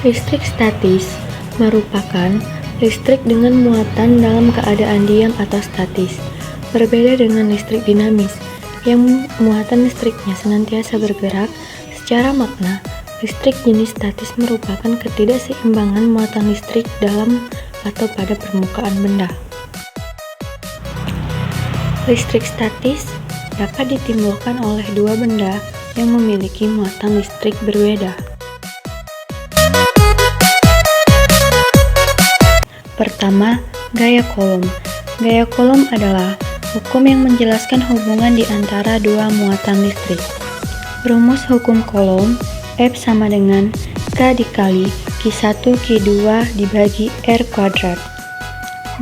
Listrik statis merupakan listrik dengan muatan dalam keadaan diam atau statis. Berbeda dengan listrik dinamis, yang muatan listriknya senantiasa bergerak. Secara makna, listrik jenis statis merupakan ketidakseimbangan muatan listrik dalam atau pada permukaan benda. Listrik statis dapat ditimbulkan oleh dua benda yang memiliki muatan listrik berbeda. Pertama, gaya Coulomb. Gaya Coulomb adalah hukum yang menjelaskan hubungan di antara dua muatan listrik. Rumus hukum Coulomb, F sama dengan K dikali Q1 Q2 dibagi R kuadrat,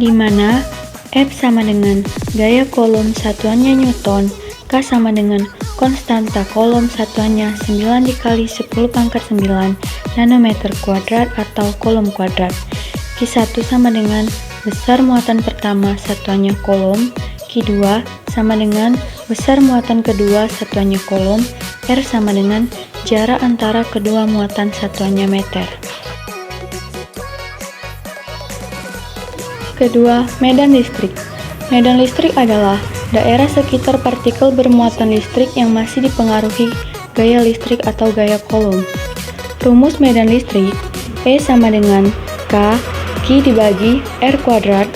di mana F sama dengan gaya Coulomb satuannya Newton, K sama dengan konstanta Coulomb satuannya 9 dikali 10 pangkat 9 nanometer kuadrat atau Coulomb kuadrat. Q1 sama dengan besar muatan pertama satuannya Coulomb, Q2 sama dengan besar muatan kedua satuannya Coulomb, R sama dengan jarak antara kedua muatan satuannya meter. Kedua, medan listrik. Medan listrik adalah daerah sekitar partikel bermuatan listrik yang masih dipengaruhi gaya listrik atau gaya Coulomb. Rumus medan listrik, E sama dengan K Q dibagi R kuadrat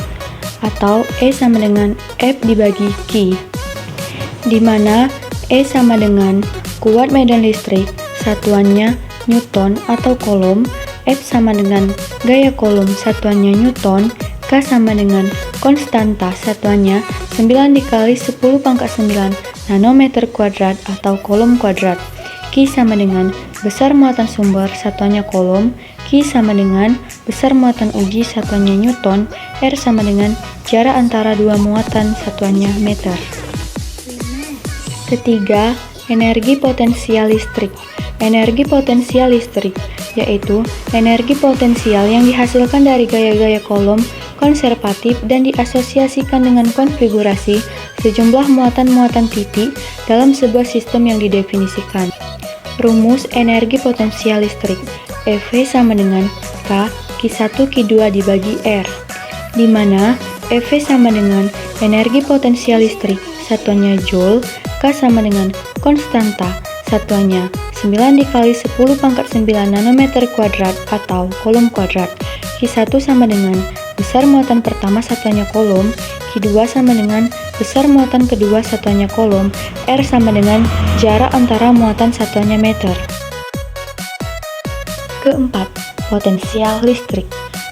atau E sama dengan F dibagi Q, di mana E sama dengan kuat medan listrik satuannya Newton atau Coulomb, F sama dengan gaya Coulomb satuannya Newton, K sama dengan konstanta satuannya 9 dikali 10 pangkat 9 nanometer kuadrat atau Coulomb kuadrat, Q sama dengan besar muatan sumber satuannya Coulomb, Q sama dengan besar muatan uji satuannya Newton, R sama dengan jarak antara dua muatan satuannya meter. Ketiga, energi potensial listrik. Energi potensial listrik yaitu energi potensial yang dihasilkan dari gaya-gaya Coulomb konservatif dan diasosiasikan dengan konfigurasi sejumlah muatan-muatan titik dalam sebuah sistem yang didefinisikan. Rumus energi potensial listrik, EV sama dengan K Q1 Q2 dibagi R, di mana EV sama dengan energi potensial listrik satuannya Joule, K sama dengan konstanta satuannya 9 dikali 10 pangkat 9 nanometer kuadrat atau Coulomb kuadrat, Q1 sama dengan besar muatan pertama satuannya Coulomb, Q2 sama dengan besar muatan kedua satuannya Coulomb, R sama dengan jarak antara muatan satuannya meter. Keempat, potensial listrik.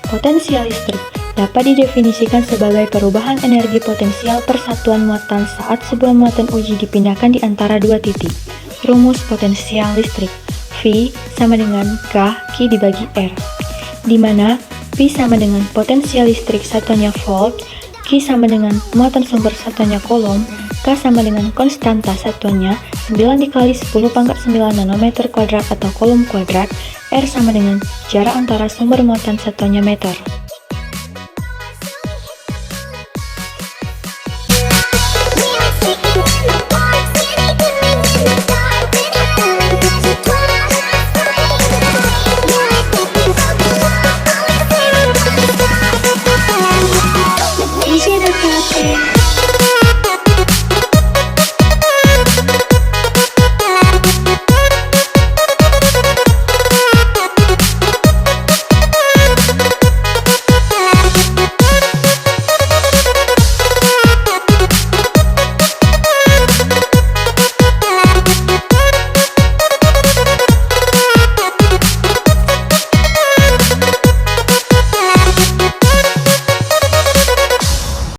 Potensial listrik dapat didefinisikan sebagai perubahan energi potensial persatuan muatan saat sebuah muatan uji dipindahkan di antara dua titik. Rumus potensial listrik, V sama dengan K Q dibagi R, di mana V sama dengan potensial listrik satuannya volt, Q sama dengan muatan sumber satuannya Coulomb, K sama dengan konstanta satuannya 9 dikali 10 pangkat 9 nanometer kuadrat atau Coulomb kuadrat, R sama dengan jarak antara sumber muatan satuannya meter.